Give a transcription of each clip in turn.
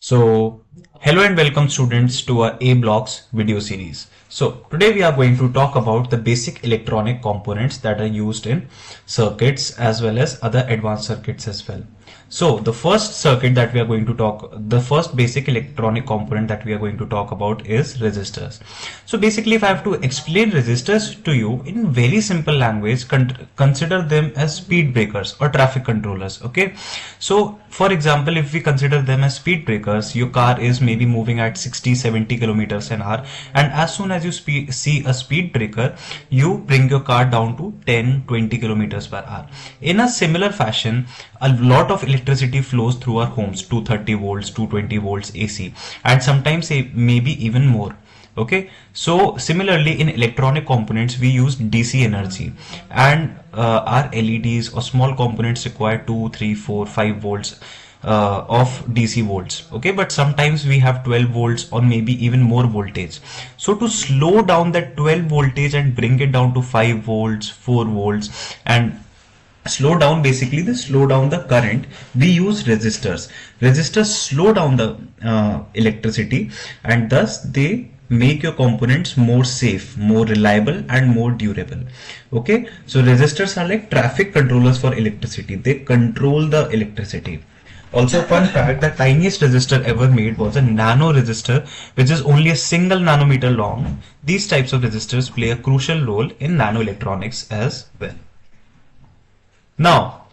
So, hello and welcome students to our A blocks video series. So, today we are going to talk about the basic electronic components that are used in circuits as well as other advanced circuits as well. So, the first circuit that we are going to the first basic electronic component that we are going to talk about is resistors. So, basically if I have to explain resistors to you in very simple language, consider them as speed breakers or traffic controllers. Okay. So, for example, if we consider them as speed breakers, your car is maybe moving at 60-70 kilometers an hour, and as soon as you see a speed breaker, you bring your car down to 10-20 kilometers per hour. In a similar fashion, a lot of electricity flows through our homes, 230 volts, 220 volts AC, and sometimes maybe even more. Okay, so similarly in electronic components we use DC energy, and our LEDs or small components require 2, 3, 4, 5 volts of DC volts. Okay, but sometimes we have 12 volts or maybe even more voltage. So to slow down that 12 voltage and bring it down to 5 volts, 4 volts, and slow down the current, we use resistors. Resistors slow down the electricity, and thus they make your components more safe, more reliable, and more durable. Okay, so resistors are like traffic controllers for electricity. They control the electricity. Also, fun fact, the tiniest resistor ever made was a nano resistor, which is only a single nanometer long. These types of resistors play a crucial role in nanoelectronics as well. Now,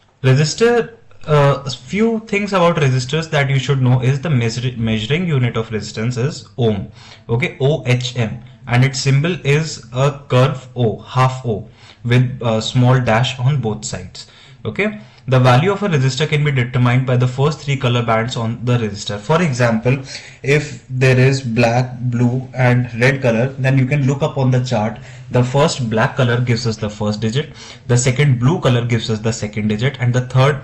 a few things about resistors that you should know is the measuring unit of resistance is ohm. Okay, OHM, and its symbol is a curve O, half O, with a small dash on both sides. Okay, the value of a resistor can be determined by the first three color bands on the resistor. For example, if there is black, blue, and red color, then you can look up on the chart. The first black color gives us the first digit, the second blue color gives us the second digit, and the third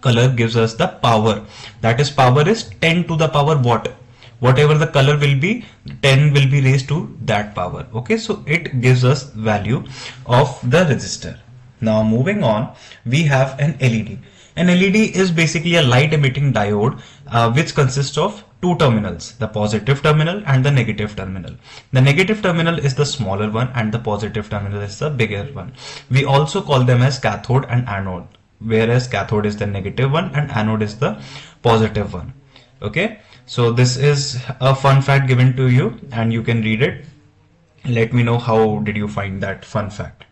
color gives us the power. That is, power is 10 to the power what? Whatever the color will be, 10 will be raised to that power. Okay, so it gives us value of the resistor. Now moving on, we have an LED. An LED is basically a light emitting diode which consists of two terminals, the positive terminal and the negative terminal. The negative terminal is the smaller one and the positive terminal is the bigger one. We also call them as cathode and anode, whereas cathode is the negative one and anode is the positive one. Okay, so this is a fun fact given to you and you can read it. Let me know how did you find that fun fact.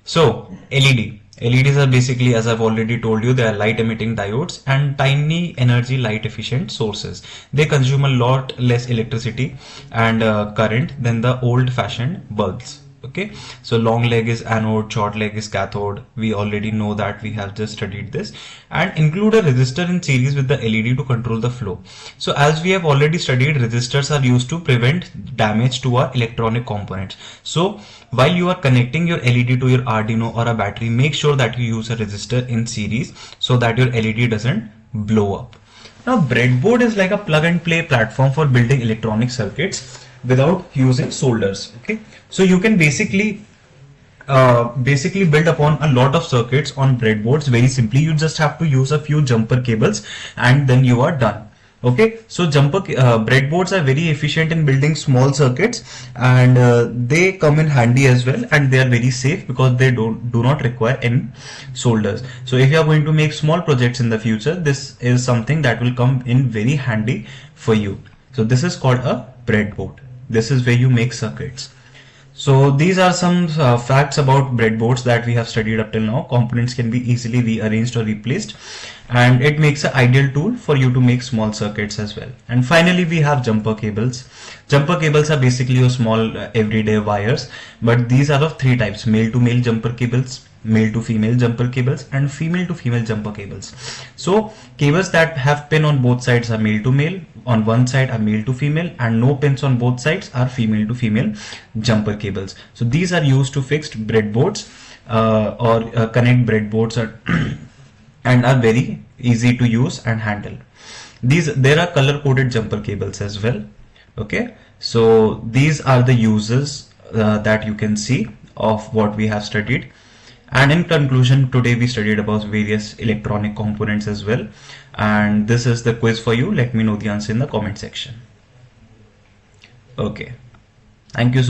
So LEDs are basically, as I've already told you, they are light emitting diodes and tiny energy light efficient sources. They consume a lot less electricity and current than the old fashioned bulbs. Okay, so long leg is anode, short leg is cathode. We already know that, we have just studied this. And include a resistor in series with the LED to control the flow. So as we have already studied, resistors are used to prevent damage to our electronic components. So while you are connecting your LED to your Arduino or a battery, make sure that you use a resistor in series so that your LED doesn't blow up. Now, breadboard is like a plug and play platform for building electronic circuits without using solders. Okay, so you can basically build upon a lot of circuits on breadboards very simply. You just have to use a few jumper cables and then you are done. Okay, so breadboards are very efficient in building small circuits, and they come in handy as well, and they are very safe because they do not require any solders. So if you are going to make small projects in the future, this is something that will come in very handy for you. So this is called a breadboard. This is where you make circuits. So these are some facts about breadboards that we have studied up till now. Components can be easily rearranged or replaced, and it makes an ideal tool for you to make small circuits as well. And finally, we have jumper cables. Jumper cables are basically your small everyday wires, but these are of three types: male to male jumper cables, male to female jumper cables, and female to female jumper cables. So cables that have pin on both sides are male to male, on one side are male to female, and no pins on both sides are female to female jumper cables. So these are used to fixed breadboards or connect breadboards and are very easy to use and handle. There are color coded jumper cables as well. Okay, so these are the uses that you can see of what we have studied. And in conclusion, today we studied about various electronic components as well. And this is the quiz for you. Let me know the answer in the comment section. Okay. Thank you so